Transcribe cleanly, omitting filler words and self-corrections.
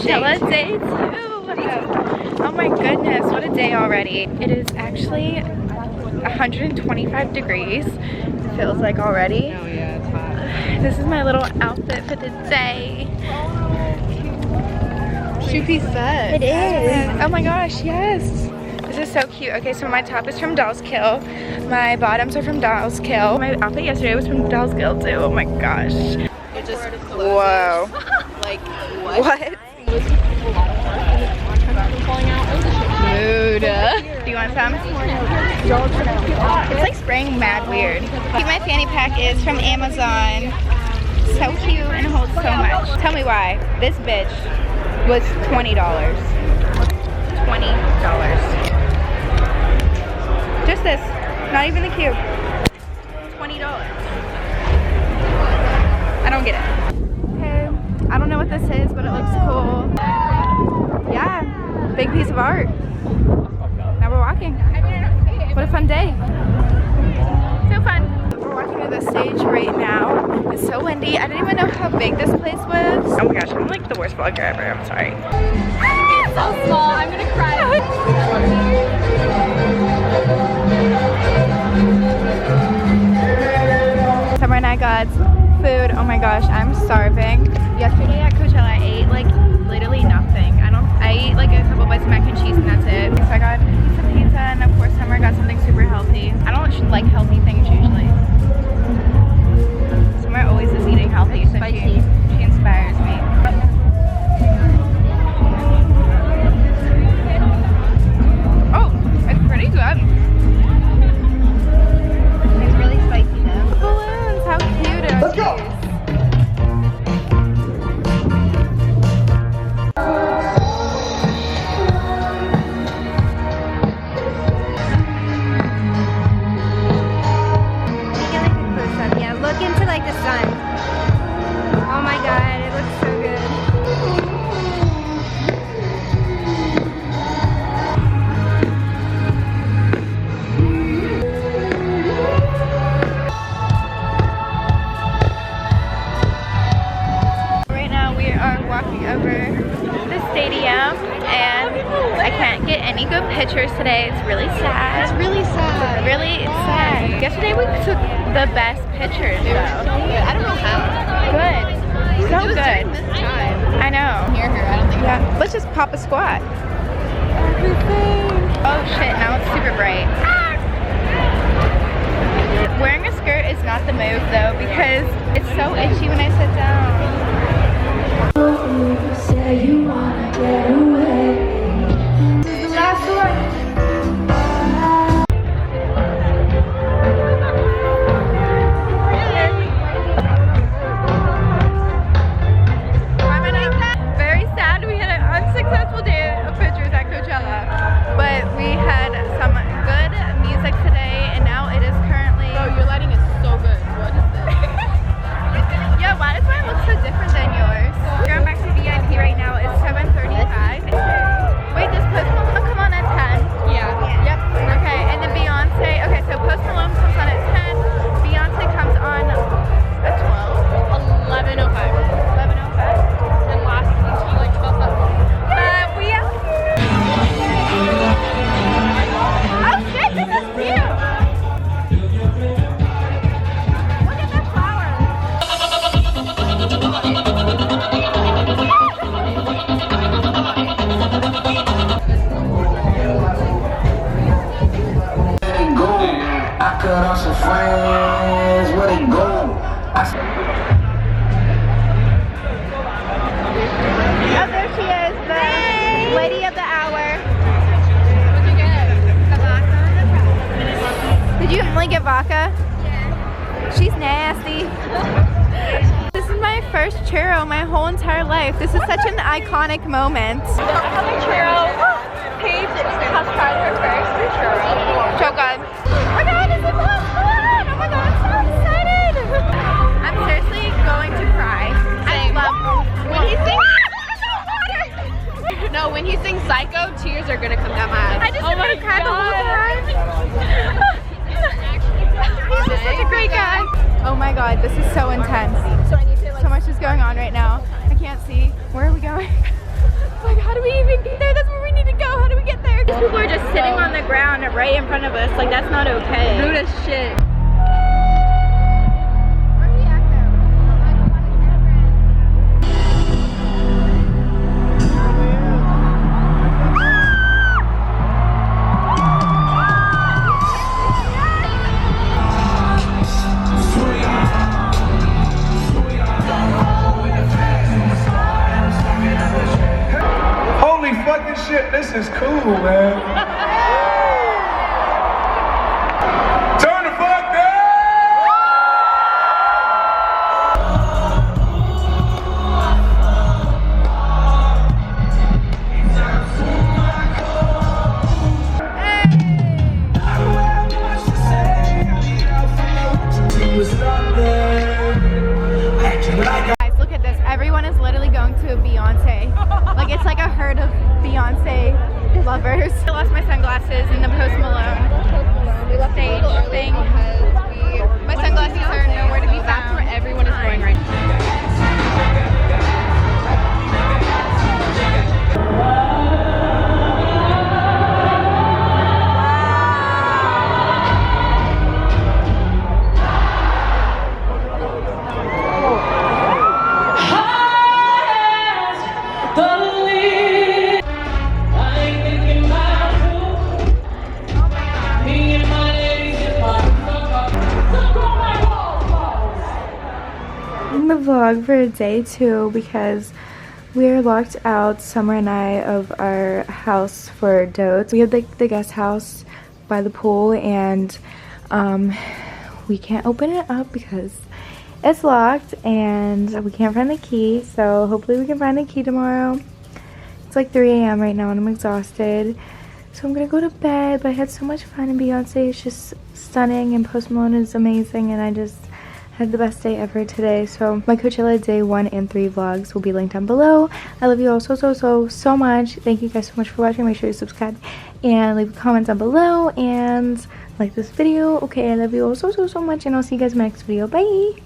Coachella day 2. Oh my goodness, what a day already. It is actually 125 degrees. It feels like already. Oh yeah, it's hot. This is my little outfit for the day. Two-piece set. It is. Oh my gosh, yes. This is so cute. Okay, so my top is from Dolls Kill. My bottoms are from Dolls Kill. My outfit yesterday was from Dolls Kill too. Oh my gosh. It just Whoa. like what? What? Mood. Do you want some? It's like spraying mad weird. My fanny pack is from Amazon. So cute and holds so much. Tell me why. This bitch was $20. $20. Just this. Not even the cube. $20. I don't get it. Okay. I don't know what this is, but it looks cool. Yeah. Big piece of art. Now we're walking. What a fun day. So fun. We're walking to the stage right now. It's so windy. I didn't even know how big this place was. Oh my gosh, I'm like the worst vlogger ever. I'm sorry. It's so small. I'm gonna cry. Summer Night Gods food. Oh my gosh, I'm starving. Yesterday at Coachella, I ate like literally nothing. I ate like a couple bites of mac and cheese and that's it. So I got some pizza and of course Summer got something super healthy. I don't like healthy things usually. Summer always is eating healthy, so she inspires me. Oh, it's pretty good. It's really spicy though. Balloons, how cute are Let's go. pictures today. It's really sad. It's really sad. Really sad. Yesterday we took the best pictures though. I don't know how. Good. So it was good. during this time. I know. Near her, I don't think. Yeah. Let's just pop a squat. Oh shit, now it's super bright. Wearing a skirt is not the move though because it's so itchy when I sit down. Say you wanna get away. This is the last one. Very sad. We had an unsuccessful day of pictures at Coachella, but we had some good music today, and now it is currently. Oh, your lighting is so good. What is this? Yeah, why does mine look so different than yours? We're going back to VIP right now. It's 7:35. Wait, does Post Malone come on at 10? Yeah. Yep. Okay, and then Beyonce. Okay, so Post Malone comes on at 10. Beyonce comes on at 12. 11:05. 11:05. And lasts until like 12:00. But we out here. Oh shit, this is cute. Look at that flower. I cut off some friends, where they go? Oh, there she is, the lady of the hour. What'd you get? The vodka? Did you only get vodka? Yeah. She's nasty. This is my first churro my whole entire life. This is such an iconic moment. Upcoming churro. Paige has tried her first churro. So good. Oh my god, this is so fun! Oh my god, I'm so excited! I'm seriously going to cry. Same. I love When he sings, no, when he sings Psycho, tears are gonna come down my eyes. I just want to cry the whole time. He's just such a great guy. Oh my god, this is so intense. So much is going on right now. I can't see. Where are we going? Like, how do we even get there? That's where we need to go. How do we get there? These people are just sitting on the ground right in front of us. Like, that's not okay. Rude as shit. Holy fucking shit, this is cool, man. Turn the fuck down! Guys, look at this. Everyone is literally going to a Beyonce. Like, it's like a herd of Beyonce lovers. I lost my sunglasses in the Post Malone stage thing. My sunglasses are nowhere to be found. That's where everyone is going right now. The vlog for day 2 because we're locked out, Summer and I, of our house for dotes. We have the guest house by the pool, and we can't open it up because it's locked and we can't find the key. So hopefully we can find the key tomorrow. It's like 3 a.m. right now and I'm exhausted, so I'm gonna go to bed. But I had so much fun, and Beyonce is just stunning and Post Malone is amazing, and I just had the best day ever today. So my Coachella day 1 and 3 vlogs will be linked down below. I love you all so much. Thank you guys so much for watching. Make sure you subscribe and leave a comment down below and like this video. Okay, I love you all so much, and I'll see you guys in my next video. Bye.